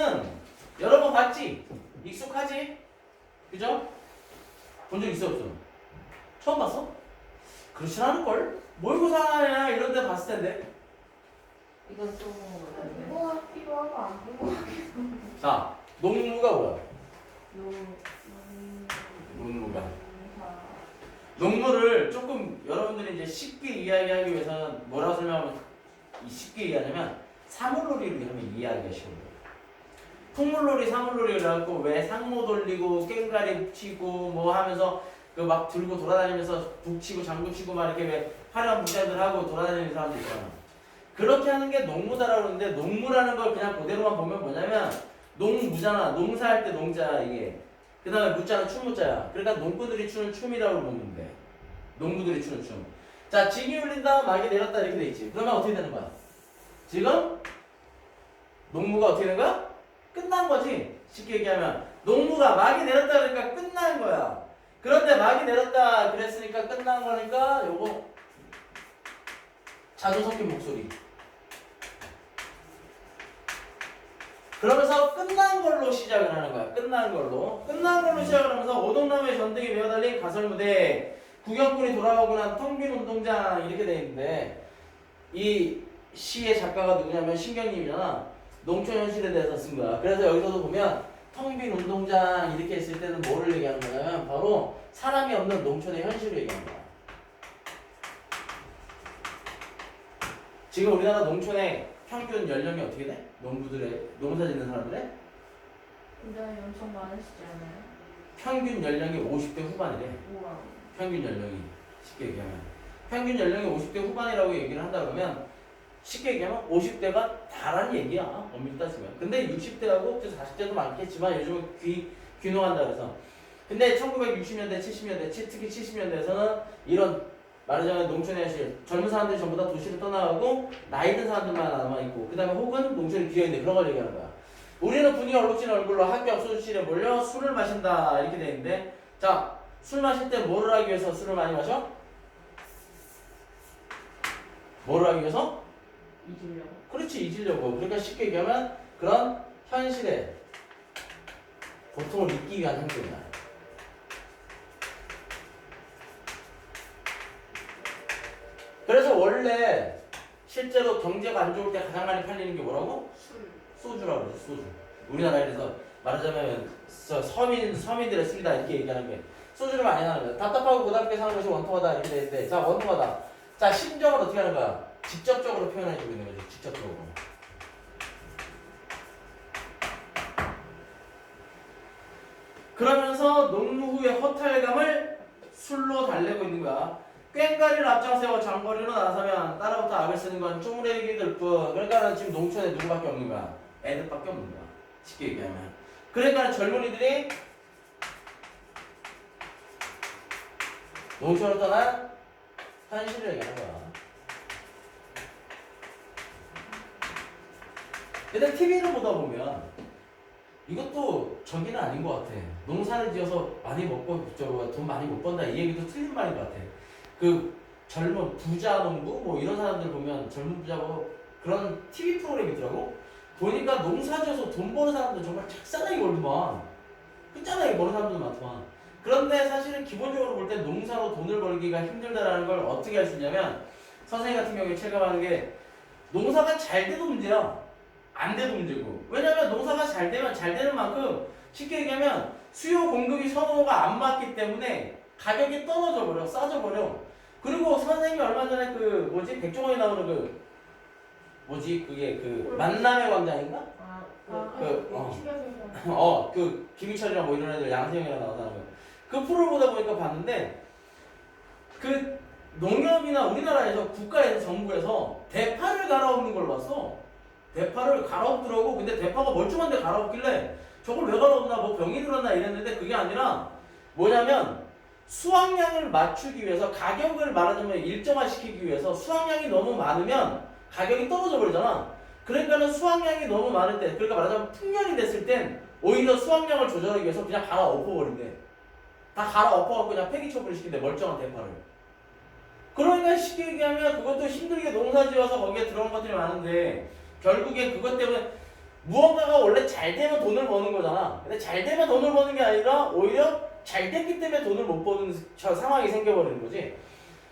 이거는 여러 번 봤지? 익숙하지? 그죠? 본 적 있어 없어? 처음 봤어? 그렇진 않을걸? 모의고사나 이런 데 봤을 텐데. 이건 또 공부하기도 하고 안 공부하기도 자, 농무가 뭐야? 농무가 농무를 조금 여러분들이 이제 쉽게 이야기하기 위해서는 뭐라고 설명하면 쉽게 이해하냐면 사물놀이로 하면 이해하기가 쉬워요. 풍물놀이, 사물놀이 그래갖고 왜 상모 돌리고 깽가리 치고 뭐 하면서 그 막 들고 돌아다니면서 북치고 장구치고 막 이렇게 왜 화려한 무장들 하고 돌아다니는 사람들 있잖아. 그렇게 하는 게 농무다라고 그러는데 농무라는 걸 그냥 그대로만 보면 뭐냐면 농무잖아. 농사할 때 농자 이게. 그 다음에 무자는 춤무자야. 그러니까 농부들이 추는 춤이라고 보면 돼. 농부들이 추는 춤. 자, 징이 울린다, 막이 내렸다 이렇게 돼 있지. 그러면 어떻게 되는 거야? 지금 농무가 어떻게 되는 거야? 끝난 거지. 쉽게 얘기하면 농무가 막이 내렸다 그러니까 끝난 거야. 그런데 막이 내렸다 그랬으니까 끝난 거니까 요거 자주 섞인 목소리. 그러면서 끝난 걸로 시작을 하는 거야. 끝난 걸로. 끝난 걸로 시작을 하면서 오동나무의 전등이 메어달린 가설무대, 구경꾼이 돌아오고 난 텅빈 운동장 이렇게 돼 있는데 이 시의 작가가 누구냐면 신경님이잖아. 농촌 현실에 대해서 쓴 거야. 그래서 여기서도 보면 텅빈 운동장 이렇게 했을 때는 뭐를 얘기하는 거냐면 바로 사람이 없는 농촌의 현실을 얘기하는 거야. 지금 우리나라 농촌의 평균 연령이 어떻게 돼? 농부들의 농사 짓는 사람들의 굉장히 엄청 많으시지 않아요? 평균 연령이 50대 후반이래. 우와. 평균 연령이 쉽게 얘기하면 평균 연령이 50대 후반이라고 얘기를 한다 그러면 쉽게 얘기하면 50대가 다라는 얘기야. 엄밀히 따지면. 근데 60대하고 40대도 많겠지만 요즘은 귀농한다 그래서. 근데 1960년대, 70년대, 특히 70년대에서는 이런 말하자면 농촌의 현실, 젊은 사람들이 전부 다 도시를 떠나가고 나이 든 사람들만 남아있고 그 다음에 혹은 농촌이 비어있는 그런 걸 얘기하는 거야. 우리는 분위기 얼룩진 얼굴로 학교 앞 소주실에 몰려 술을 마신다 이렇게 돼 있는데 자, 술 마실 때 뭐를 하기 위해서 술을 많이 마셔? 뭐를 하기 위해서? 잊으려고. 그렇지, 잊으려고. 그러니까 쉽게 얘기하면 그런 현실의 고통을 잊기 위한 행동이야. 그래서 원래 실제로 경제가 안 좋을 때 가장 많이 팔리는 게 뭐라고? 술. 소주라고 그러지, 소주. 우리나라에서 말하자면 서민들의 술이다 이렇게 얘기하는 게 소주를 많이 하는 거야. 답답하고 고답게 사는 것이 원통하다 이렇게 되는데 자, 원통하다. 자, 심정을 어떻게 하는 거야? 직접적으로 표현해주고 있는 거지, 직접적으로. 그러면서 농무 후의 허탈감을 술로 달래고 있는 거야. 꽹가리를 앞장세워 장거리로 나서면 따라부터 악을 쓰는 건 쪼무레기들 뿐. 그러니까 지금 농촌에 누구밖에 없는 거야? 애들밖에 없는 거야. 쉽게 얘기하면. 그러니까 젊은이들이 농촌을 떠난 현실을 얘기하는 거야. 근데 TV를 보다 보면 이것도 저기는 아닌 것 같아. 농사를 지어서 많이 먹고 돈 많이 못 번다 이 얘기도 틀린 말인 것 같아. 그 젊은 부자 농부 뭐 이런 사람들 보면 젊은 부자 뭐 그런 TV 프로그램이 있더라고. 보니까 농사 지어서 돈 버는 사람들 정말 착사나게 벌더만. 끝장나게 버는 사람들 많더만. 그런데 사실은 기본적으로 볼 때 농사로 돈을 벌기가 힘들다라는 걸 어떻게 할 수 있냐면 선생님 같은 경우에 체감하는 게 농사가 잘 돼도 문제야. 안 돼도 문제고. 왜냐면 농사가 잘 되면 잘 되는 만큼 쉽게 얘기하면 수요 공급이 서로가 안 맞기 때문에 가격이 떨어져 버려. 싸져 버려. 그리고 선생님이 얼마 전에 그 뭐지? 백종원이 나오는 그 뭐지? 그게 그 만남의 광장인가? 그 김희철이랑 뭐 이런 애들 양세형이랑 나와서 하는 거. 그 프로를 보다 보니까 봤는데 그 농협이나 우리나라에서 국가에서 정부에서 대파를 갈아엎는 걸 봤어. 대파를 갈아엎더라고. 근데 대파가 멀쩡한데 갈아엎길래 저걸 왜 갈아엎나 뭐 병이 들었나 이랬는데 그게 아니라 뭐냐면 수확량을 맞추기 위해서 가격을 말하자면 일정화시키기 위해서 수확량이 너무 많으면 가격이 떨어져 버리잖아. 그러니까는 수확량이 너무 많을 때 그러니까 말하자면 풍년이 됐을 땐 오히려 수확량을 조절하기 위해서 그냥 갈아엎어버린대. 다 갈아엎어갖고 그냥 폐기처분을 시킨대. 멀쩡한 대파를. 그러니까 쉽게 얘기하면 그것도 힘들게 농사 지어서 거기에 들어온 것들이 많은데 결국에 그것 때문에 무언가가 원래 잘 되면 돈을 버는 거잖아. 근데 잘 되면 돈을 버는 게 아니라 오히려 잘 됐기 때문에 돈을 못 버는 상황이 생겨버리는 거지.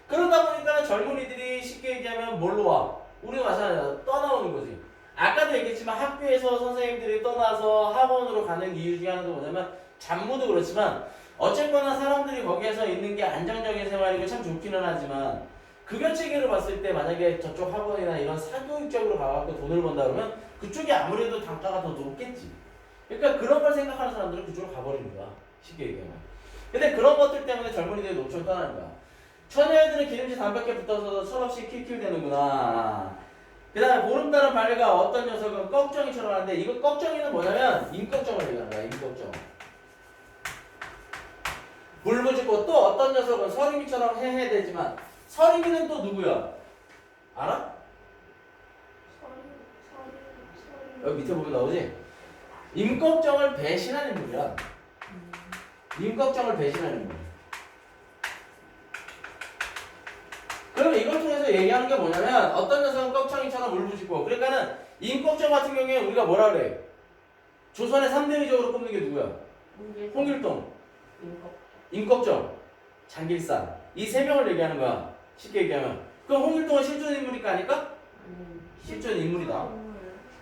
그러다 보니까 젊은이들이 쉽게 얘기하면 뭘로 와? 우리가 마찬가지야. 떠나오는 거지. 아까도 얘기했지만 학교에서 선생님들이 떠나서 학원으로 가는 이유 중에 하나도 뭐냐면 잡무도 그렇지만 어쨌거나 사람들이 거기에서 있는 게 안정적인 생활이고 참 좋기는 하지만 급여 체계를 봤을 때 만약에 저쪽 학원이나 이런 사교육적으로 가갖고 돈을 번다 그러면 그쪽이 아무래도 단가가 더 높겠지. 그러니까 그런 걸 생각하는 사람들은 그쪽으로 가버리는 거야. 쉽게 얘기하면. 근데 그런 것들 때문에 젊은이들이 노출을 떠나는 거야. 처녀애들은 기름질 담백해 붙어서 철없이 킬킬 되는구나. 그 다음에 보름달은 발레가 어떤 녀석은 꺽정이처럼 하는데 이거 꺽정이는 뭐냐면 임꺽정을 얘기하는 거야. 임꺽정. 물무지고 또 어떤 녀석은 서림이처럼 해해되지만 서림이는 또 누구야? 알아? 여기 밑에 보면 나오지? 임꺽정을 배신하는 인물이야. 임꺽정을 배신하는 인물. 그러면 이걸 통해서 얘기하는 게 뭐냐면 어떤 녀석은 꺽정이처럼 울부짖고 그러니까는 임꺽정 같은 경우에 우리가 뭐라 그래? 조선의 3대위적으로 꼽는 게 누구야? 홍길동, 임꺽정, 장길산 이 세 명을 얘기하는 거야. 쉽게 얘기하면 그럼 홍길동은 실존 인물일까 아닐까? 실존 인물이다.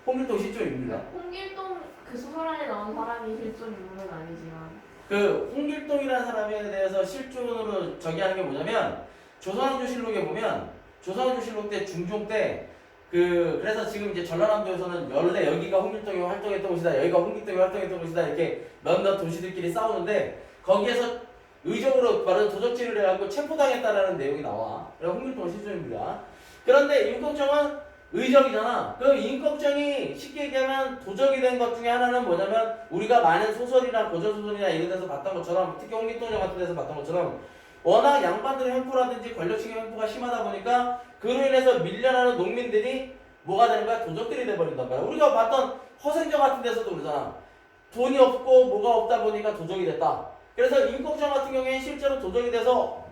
홍길동 실존 인물이다. 홍길동 그 소설 안에 나온 사람이 실존 인물은 아니지만 그 홍길동이라는 사람에 대해서 실존으로 저기 하는 게 뭐냐면 조선왕조실록에 보면 조선왕조실록 때 중종 때 그래서 지금 이제 전라남도에서는 원래 여기가 홍길동이 활동했던 곳이다 여기가 홍길동이 활동했던 곳이다 이렇게 몇몇 도시들끼리 싸우는데 거기에서 의적으로 말하는 도적질을 해갖고 체포당했다라는 내용이 나와. 그래서 홍길동은 실존인물이야. 그런데 임꺽정은 의적이잖아. 그럼 임꺽정이 쉽게 얘기하면 도적이 된 것 중에 하나는 뭐냐면 우리가 많은 소설이나 고전소설이나 이런 데서 봤던 것처럼 특히 홍길동전 같은 데서 봤던 것처럼 워낙 양반들의 횡포라든지 권력층의 횡포가 심하다 보니까 그로 인해서 밀려나는 농민들이 뭐가 되는 거야? 도적들이 돼버린단 말이야. 우리가 봤던 허생전 같은 데서도 그러잖아. 돈이 없고 뭐가 없다 보니까 도적이 됐다. 그래서 임꺽정 같은 경우에 실제로 도적이 돼서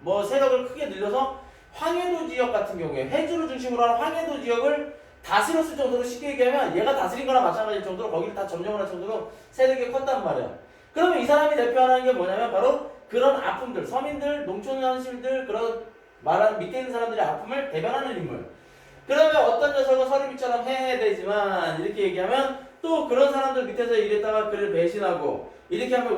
뭐 세력을 크게 늘려서 황해도 지역 같은 경우에 해주를 중심으로 하는 황해도 지역을 다스렸을 정도로 쉽게 얘기하면 얘가 다스린 거나 마찬가지일 정도로 거기를 다 점령을 할 정도로 세력이 컸단 말이야. 그러면 이 사람이 대표하는 게 뭐냐면 바로 그런 아픔들, 서민들, 농촌 현실들 그런 말하는 밑에 있는 사람들의 아픔을 대변하는 인물. 그러면 어떤 녀석은 서림이처럼 해해되지만 이렇게 얘기하면 또 그런 사람들 밑에서 일했다가 그를 배신하고 이렇게 하면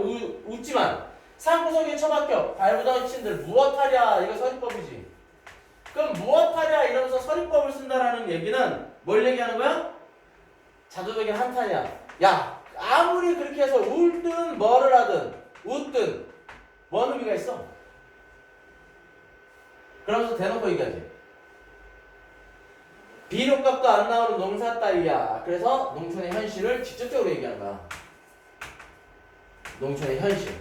웃지만 산구석에 처박혀 발부닥친들 무엇하랴 이거 서리법이지. 그럼 무엇하랴 이러면서 서리법을 쓴다라는 얘기는 뭘 얘기하는 거야? 자조적인 한탄이야. 야 아무리 그렇게 해서 울든 뭐를 하든 웃든 뭔 의미가 있어? 그러면서 대놓고 얘기하지. 비료값도 안 나오는 농사 따위야. 그래서 농촌의 현실을 직접적으로 얘기하는 거야. 농촌의 현실.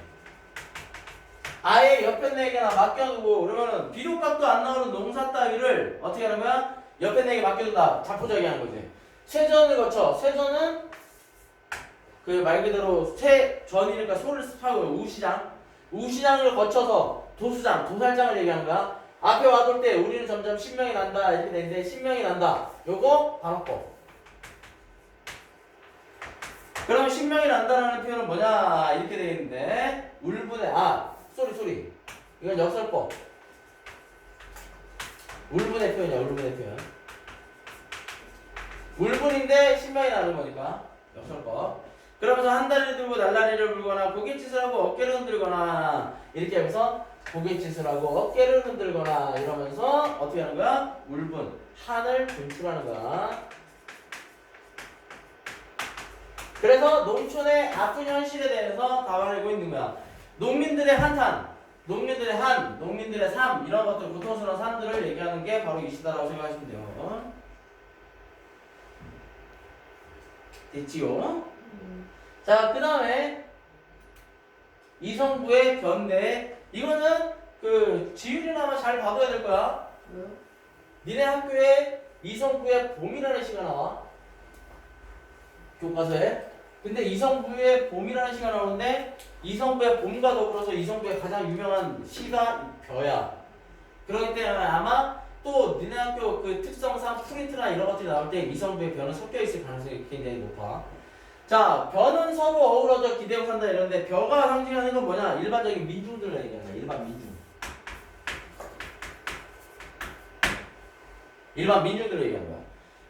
아예 옆에 내게나 맡겨두고 그러면은 비료값도 안 나오는 농사 따위를 어떻게 하는 거야? 옆에 내게 맡겨둔다. 자포자기 하는 거지. 세전을 거쳐. 세전은 그 말 그대로 세전이니까 소를 습하고 우시장. 우시장을 거쳐서 도수장, 도살장을 얘기하는 거야. 앞에 와둘 때 우리는 점점 신명이 난다 이렇게 되는데 신명이 난다. 요거 반어법. 그러면 신명이 난다라는 표현은 뭐냐 이렇게 되어 있는데 울분의 소리 이건 역설법. 울분의 표현이야. 울분의 표현. 울분인데 신명이 나는 거니까 역설법. 그러면서 한 다리를 들고 날라리를 불거나 고갯짓을 하고 어깨를 흔들거나 이렇게 하면서 고갯짓을 하고 어깨를 흔들거나 이러면서 어떻게 하는 거야? 울분, 한을 분출하는 거야. 그래서 농촌의 아픈 현실에 대해서 담아내고 있는 거야. 농민들의 한탄, 농민들의 한, 농민들의 삶 이런 것들 고통스러운 삶들을 얘기하는 게 바로 이 시다라고 생각하시면 돼요. 됐지요? 자, 그 다음에 이성부의 견대. 이거는 그 지율이나 아마 잘 봐둬야 될 거야. 왜요? 니네 학교에 이성부의 봄이라는 시가 나와. 교과서에. 근데 이성부의 봄이라는 시가 나오는데 이성부의 봄과 더불어서 이성부의 가장 유명한 시가 벼야. 그렇기 때문에 아마 또 니네 학교 그 특성상 프린트나 이런 것들이 나올 때 이성부의 변은 섞여 있을 가능성이 굉장히 높아. 자, 변은 서로 어우러져 기대고 산다 이런데 벼가 상징하는 건 뭐냐? 일반적인 민중들을 얘기하는 거야. 일반 민중. 일반 민중들을 얘기하는 거야.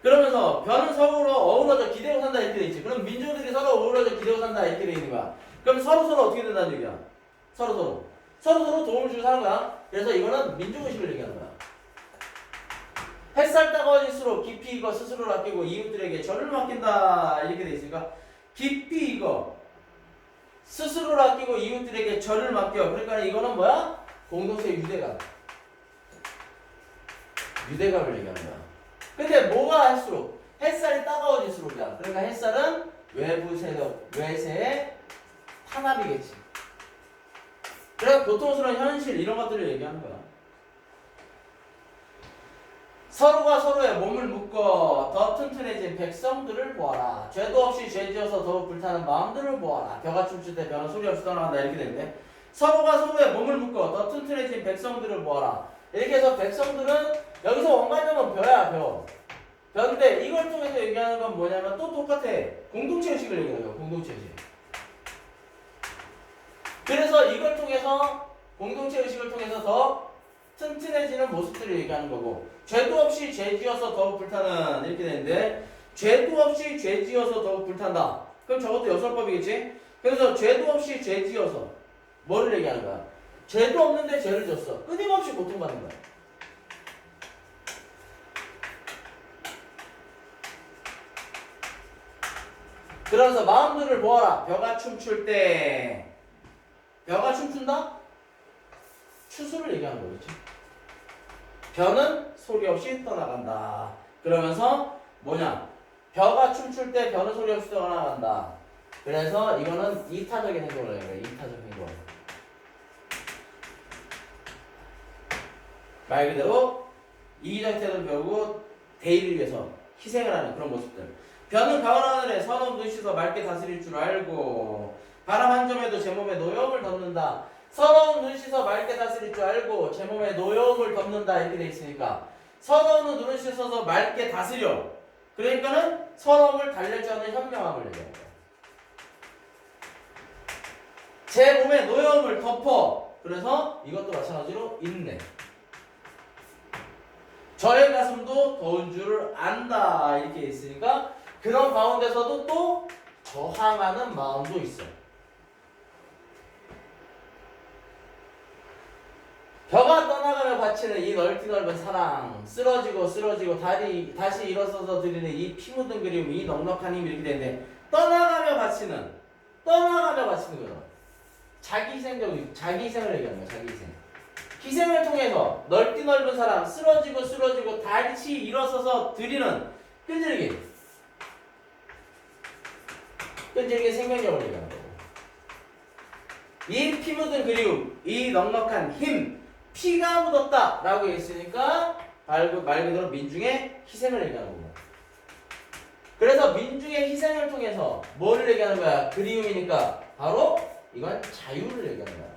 그러면서 벼는 서로 어우러져 기대고 산다 이렇게 돼 있지. 그럼 민중들이 서로 어우러져 기대고 산다 이렇게 돼 있는 거야. 그럼 서로 어떻게 된다는 얘기야? 서로 도움을 주고 사는 거야. 그래서 이거는 민중의식을 얘기하는 거야. 햇살 따가워질수록 깊이 익어 스스로를 아끼고 이웃들에게 절을 맡긴다 이렇게 돼 있으니까 깊이 익어 스스로를 아끼고 이웃들에게 절을 맡겨. 그러니까 이거는 뭐야? 공동체의 유대감을 얘기하는 거야. 근데 뭐가 할수록 햇살이 따가워질수록이야. 그러니까 햇살은 외부 세력, 외세의 탄압이겠지. 그래서 고통스러운 현실 이런 것들을 얘기하는 거야. 서로가 서로의 몸을 묶어 더 튼튼해진 백성들을 보아라. 죄도 없이 죄지어서 더욱 불타는 마음들을 보아라. 벼가 춤출 때 벼는 소리 없이 떠나간다 이렇게 되는데 서로가 서로의 몸을 묶어 더 튼튼해진 백성들을 보아라. 이렇게 해서 백성들은 여기서 원관념은 벼야 벼. 벼인데 이걸 통해서 얘기하는 건 뭐냐면 또 똑같아. 공동체 의식을 얘기하는 거야. 공동체 의식. 그래서 이걸 통해서 공동체 의식을 통해서 더 튼튼해지는 모습들을 얘기하는 거고 죄도 없이 죄지어서 더욱 불타는 이렇게 되는데 죄도 없이 죄지어서 더욱 불탄다. 그럼 저것도 역설법이겠지? 그래서 죄도 없이 죄지어서 뭐를 얘기하는 거야? 죄도 없는데 죄를 졌어. 끊임없이 고통받는 거야. 그러면서 마음들을 보아라. 벼가 춤출 때 벼가 춤춘다? 추수를 얘기하는 거겠지. 벼는 소리 없이 떠나간다. 그러면서 뭐냐? 벼가 춤출 때 벼는 소리 없이 떠나간다. 그래서 이거는 이타적인 행동을 해요. 이타적 행동. 말 그대로 이기적 태도를 배우고 대의를 위해서 희생을 하는 그런 모습들. 벼는 가을 하늘에 서러운 눈 씻어 맑게 다스릴 줄 알고 바람 한 점에도 제 몸에 노여움을 덮는다. 서러운 눈 씻어 맑게 다스릴 줄 알고 제 몸에 노여움을 덮는다 이렇게 돼 있으니까 서러운 눈을 씻어서 맑게 다스려. 그러니까는 서러움을 달랠 줄 아는 현명함을 얘기하는 거야. 제 몸에 노여움을 덮어. 그래서 이것도 마찬가지로 인내. 저의 가슴도 더운 줄을 안다 이렇게 있으니까 그런 가운데서도 또 저항하는 마음도 있어. 벼가 떠나가며 바치는 이 넓디 넓은 사랑, 쓰러지고 다시 일어서서 드리는 이 피 묻은 그리움, 이 넉넉한 힘 이렇게 되는데 떠나가며 바치는 거죠. 자기 희생을 얘기하는 거야. 자기 희생. 희생을 통해서 넓디 넓은 사랑, 쓰러지고 다시 일어서서 드리는 끈질긴 생명력을 얘기하는 거고. 이 피 묻은 그리움, 이 넉넉한 힘, 피가 묻었다 라고 했으니까 말 그대로 민중의 희생을 얘기하는 거고. 그래서 민중의 희생을 통해서 뭐를 얘기하는 거야? 그리움이니까 바로 이건 자유를 얘기하는 거야.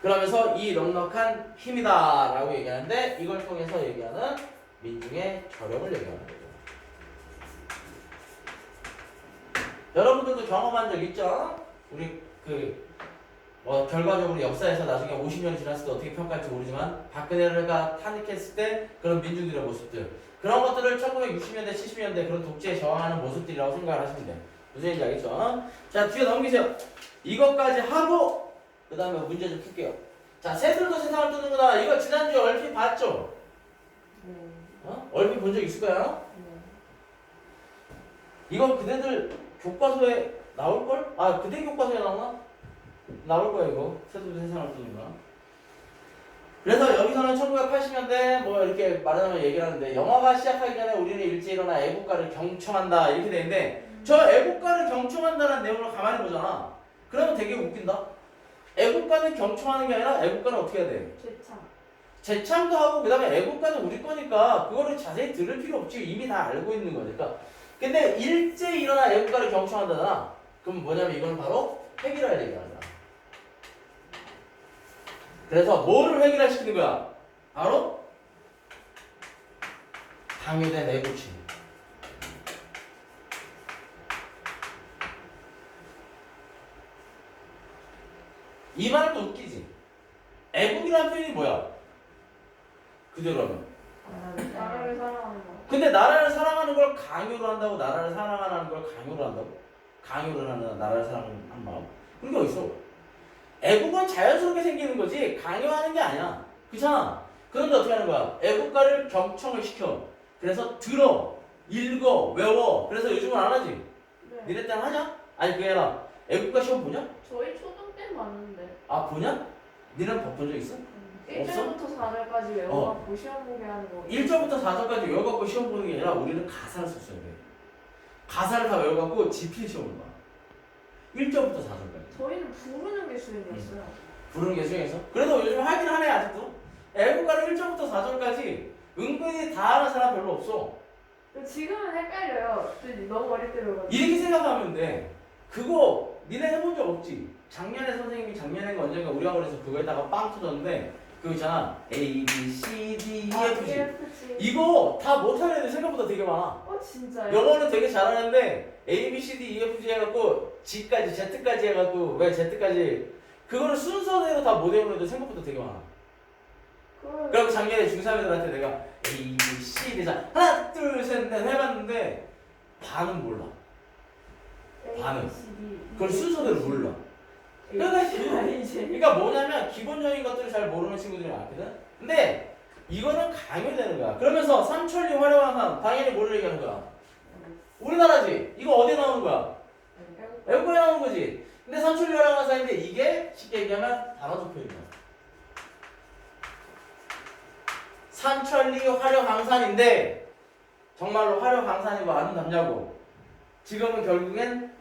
그러면서 이 넉넉한 힘이다 라고 얘기하는데 이걸 통해서 얘기하는 민중의 저력을 얘기하는 거죠. 여러분들도 경험한 적 있죠? 우리 결과적으로 역사에서 나중에 50년 지났을 때 어떻게 평가할지 모르지만 박근혜가 탄핵했을 때 그런 민중들의 모습들 그런 것들을 1960년대 70년대 그런 독재에 저항하는 모습들이라고 생각을 하시면 돼요. 무슨 얘기인지 알겠죠? 자, 뒤에 넘기세요. 이것까지 하고 그 다음에 문제 좀 풀게요. 자, 새들도 세상을 뜨는구나. 이거 지난주에 얼핏 봤죠? 얼핏 본 적 있을 거야? 이건 그대들 교과서에 나올걸? 그대 교과서에 나오나? 나올 거야 이거. 새들도 세상을 뜨는구나. 그래서 여기서는 1980년대 뭐 이렇게 말하자면 얘기를 하는데 영화가 시작하기 전에 우리는 일제히 일어나 애국가를 경청한다 이렇게 되는데 저 애국가를 경청한다는 내용을 가만히 보잖아. 그러면 되게 웃긴다. 애국가는 경청하는 게 아니라 애국가는 어떻게 해야 돼? 재창도 하고 그 다음에 애국가는 우리 거니까 그거를 자세히 들을 필요 없지. 이미 다 알고 있는 거니까. 근데 일제히 일어나 애국가를 경청한다잖아. 그럼 뭐냐면 이건 바로 획일화를 얘기하는 거야. 그래서 뭐를 획일화시키는 거야? 바로 강요된 애국심. 이 말도 웃기지. 애국이라는 표현이 뭐야? 그대로 하면. 나라를 사랑하는 거. 근데 나라를 사랑하는 걸 강요를 한다고? 나라를 사랑하는 걸 강요를 한다고? 강요를 하는 나라를 사랑하는 마음? 그런 게 어딨어? 애국은 자연스럽게 생기는 거지 강요하는 게 아니야. 그렇잖아. 그런데 어떻게 하는 거야? 애국가를 경청을 시켜. 그래서 들어, 읽어, 외워. 그래서 요즘은 안 하지? 네. 니네 때는 하냐? 아니 그게 아니라 애국가 시험 보냐? 저희 초등 때는 봤는데. 아 보냐? 니는 본 적 있어? 1절부터 4절까지 외워갖고 시험 보게 하는 거. 1절부터 4절까지 외워갖고 시험 보는 게 아니라 우리는 가사를 썼어야 돼. 가사를 다 외워갖고 지필 시험을 봐. 1절부터 4절까지. 저희는 부르는 게 수행이었어요. 부르는 게 수행해서. 그래도 요즘 하긴 하네 아직도. 애국가를 1절부터 4절까지 은근히 다 아는 사람 별로 없어. 지금은 헷갈려요. 너무 어릴 때 배워가지고. 이렇게 생각하면 돼. 그거 니네 해본 적 없지? 작년에 선생님이 작년인가 언젠가 우리 학원에서 그거에다가 빵 터졌는데 그거 있잖아. A, B, C, D, E, F, G. EFG. 이거 다 못하는 애들 생각보다 되게 많아. 진짜요? 영어는 되게 잘하는데 A, B, C, D, E, F, G 해갖고 G까지, Z까지 해갖고 왜 Z까지 그거를 순서대로 다 못 외우는 애들 생각보다 되게 많아. 그리고 작년에 중3애들한테 내가 A, B, C, D 자 하나, 둘, 셋, 넷 해봤는데 반은 몰라. 반응. 그걸 순서대로 몰라. 그러니까 뭐냐면 기본적인 것들을 잘 모르는 친구들이 많거든. 근데 이거는 강요되는 거야. 그러면서 삼천리 화려한 당연히 뭐를 얘기하는 거야? 우리나라지. 이거 어디에 나오는 거야? 애국가에 나오는 거지. 근데 삼천리 화려한 사인데 이게 쉽게 얘기하면 단어적 표현이야. 삼천리 화려강산인데 정말로 화려강산이고 아름답냐고. 지금은 결국엔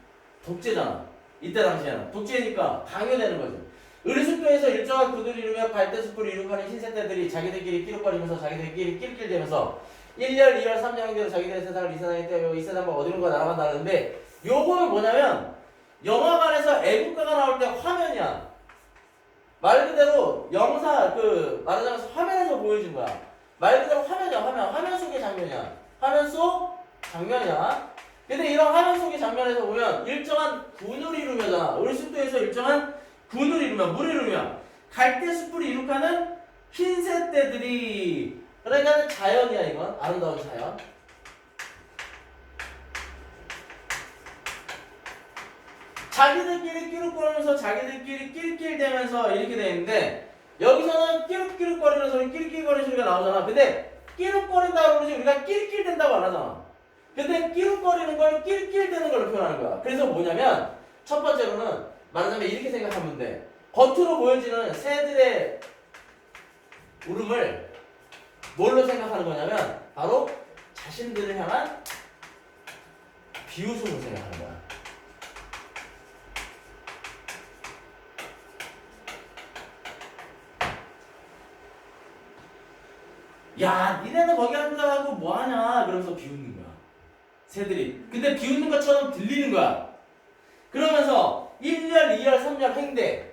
독재잖아. 이때 당시에는 독재니까 강요되는 거지. 의리숙도에서 일정한 구두를 이루며 갈대숲을 이룩하는 흰새떼들이 자기들끼리 끼룩거리면서 자기들끼리 낄낄대면서 1열, 2열, 3장 행대로 자기들의 세상을 이 세상에 떼며 이 세상과 어디론가 날아간다는데 요거는 뭐냐면 영화관에서 애국가가 나올 때 화면이야. 말 그대로 영사 말하자면 화면에서 보여준 거야. 말 그대로 화면이야. 화면 속의 장면이야. 화면 속 장면이야. 근데 이런 화면 속의 장면에서 보면 일정한 군을 이루며잖아. 우리 숙도에서 일정한 군을 이루며 물을 이루며 갈대숲을 이룩하는 흰새떼들이 그러니까 자연이야. 이건 아름다운 자연. 자기들끼리 끼룩거리면서 자기들끼리 낄낄대면서 이렇게 돼 있는데 여기서는 끼룩끼룩거리는 소리 낄낄거리는 소리가 나오잖아. 근데 끼룩거린다고 그러지 우리가 낄낄댄다고 안 하잖아. 근데 끼룩거리는 걸 낄낄대는 걸로 표현하는 거야. 그래서 뭐냐면 첫 번째로는 말하자면 이렇게 생각하면 돼. 겉으로 보여지는 새들의 울음을 뭘로 생각하는 거냐면 바로 자신들을 향한 비웃음으로 생각하는 거야. 야, 니네는 거기 앉아가지고 뭐하냐 그러면서 비웃는 거야. 새들이. 근데 비웃는 것처럼 들리는 거야. 그러면서 1열, 2열, 3열 행대.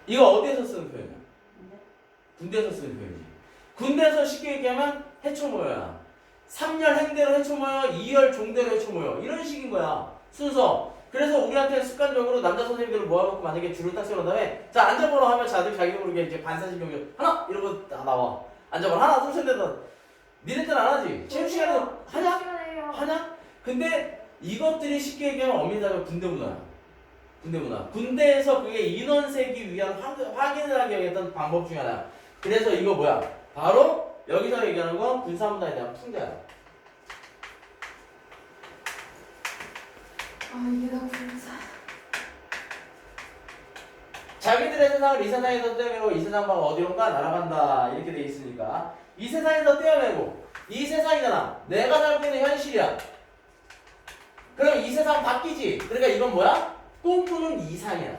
이거 어디에서 쓰는 표현이야? 군대에서 쓰는 표현이지. 군대에서 쉽게 얘기하면 해초모여야. 3열 행대로 해초모여, 2열 종대로 해초모여. 이런 식인 거야. 순서. 그래서 우리한테 습관적으로 남자 선생님들을 모아놓고 만약에 줄을 딱 세운 다음에 자 앉아보라 하면 자들 자기도 모르게 이제 반사신경이 하나 이러고 다 나와. 앉아보라 하나 둘 셋 넷. 니네 때는 안 하지? 체육 시간에 하냐? 하냐? 근데 이것들이 쉽게 얘기하면 엄밀하게 군대 문화야. 군대 문화. 군대에서 그게 인원 세기 위한 확인을 하기 위한 방법 중에 하나야. 그래서 이거 뭐야? 바로 여기서 얘기하는 건 군사문화에 대한 풍자야. 이게 너무 진짜. 자기들의 세상을 이 세상에서 떼어내고 이 세상 방 어디론가 날아간다 이렇게 돼 있으니까 이 세상에서 떼어내고 이 세상이잖아. 내가 살고 있는 현실이야. 그럼 이 세상 바뀌지. 그러니까 이건 뭐야? 꿈꾸는 이상이야.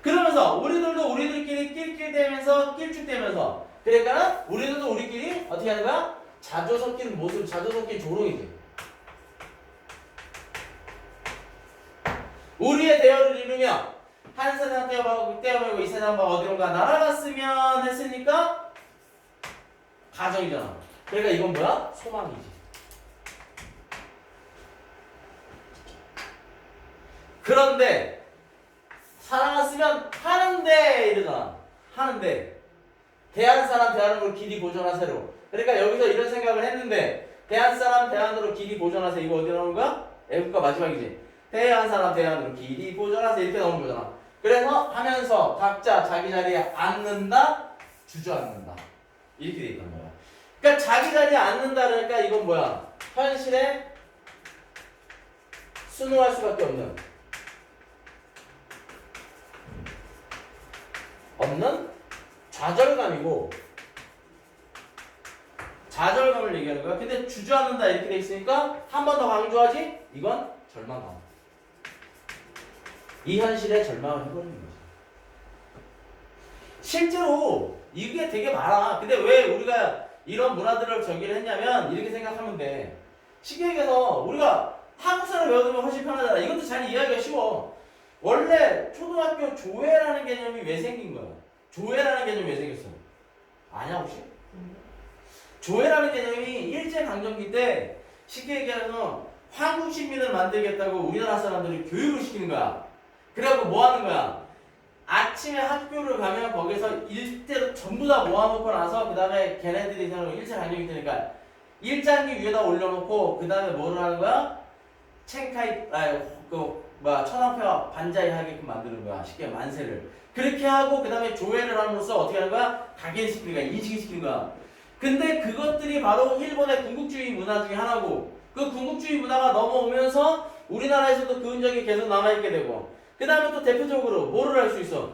그러면서 우리들도 우리들끼리 낄낄대면서 낄쭉대면서 그러니까 우리들도 우리끼리 어떻게 하는 거야? 자주 섞이는 모습, 자주 섞인 조롱이지. 우리의 대열을 이루며 한 세상 떼어버리고 이 세상 어디론가 날아갔으면 했으니까 가정이잖아. 그러니까 이건 뭐야? 소망이지. 그런데 살아났으면 하는데 이러잖아. 하는데 대한 사람 대안으로 길이 보존하세요. 그러니까 여기서 이런 생각을 했는데 대한 사람 대안으로 길이 보존하세요. 이거 어디 나오는 거야? 애국가 마지막이지. 대한 사람 대안으로 길이 보존하세요. 이렇게 나오는 거잖아. 그래서 하면서 각자 자기 자리에 앉는다, 주저앉는다. 이렇게 돼 있단 말이야. 그러니까 자기 자리에 앉는다 그러니까 이건 뭐야? 현실에 순응할 수밖에 없는 좌절감이고 좌절감을 얘기하는 거야. 근데 주저앉는다 이렇게 돼 있으니까 한 번 더 강조하지? 이건 절망감. 이 현실에 절망을 해버리는 거지. 실제로 이게 되게 많아. 근데 왜 우리가 이런 문화들을 저기를 했냐면 이렇게 생각하면 돼. 쉽게 얘기해서 우리가 한국사를 외워두면 훨씬 편하잖아. 이것도 잘 이해하기가 쉬워. 원래 초등학교 조회라는 개념이 왜 생긴 거야? 조회라는 개념이 왜 생겼어? 아냐 혹시? 조회라는 개념이 일제강점기 때 쉽게 얘기하면 한국 시민을 만들겠다고 우리나라 사람들이 교육을 시키는 거야. 그래갖고 뭐 하는 거야? 아침에 학교를 가면 거기서 일대로 전부 다 모아놓고 나서 그 다음에 걔네들이 생각하면 일제강점기 때니까 일장기 위에다 올려놓고 그 다음에 뭐를 하는 거야? 챙카이 천황폐와 반자이 하게끔 만드는 거야. 쉽게 만세를 그렇게 하고 그 다음에 조회를 함으로써 어떻게 하는 거야? 각인시키는 거야. 인식시키는 거야. 근데 그것들이 바로 일본의 군국주의 문화 중에 하나고 그 군국주의 문화가 넘어오면서 우리나라에서도 그 흔적이 계속 남아있게 되고 그 다음에 또 대표적으로 뭐를 할 수 있어?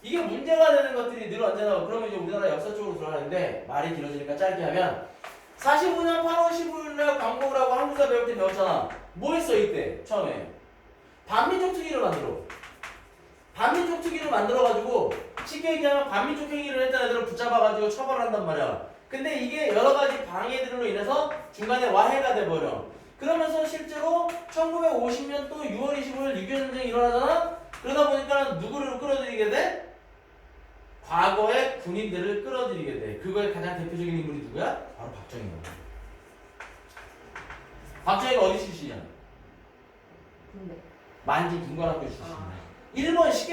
이게 문제가 되는 것들이 늘 언제나 그러면 이제 우리나라 역사 쪽으로 들어가는데 말이 길어지니까 짧게 하면 45년 8월 15일날 광복을 하고 한국사 배울 때 배웠잖아. 뭐 했어 이때 처음에? 반민족 특위를 만들어. 반민족 특위를 만들어가지고 쉽게 얘기하면 반민족 행위를 했던 애들을 붙잡아가지고 처벌한단 말이야. 근데 이게 여러 가지 방해들로 인해서 중간에 와해가 돼버려. 그러면서 실제로 1950년 또 6월 25일 6.25 전쟁이 일어나잖아? 그러다 보니까 누구를 끌어들이게 돼? 과거의 군인들을 끌어들이게 돼. 그거의 가장 대표적인 인물이 누구야? 바로 박정희야. 박정희가 어디 출신이야? 근데 만주 군관학교 출신이야. 일본 쉽게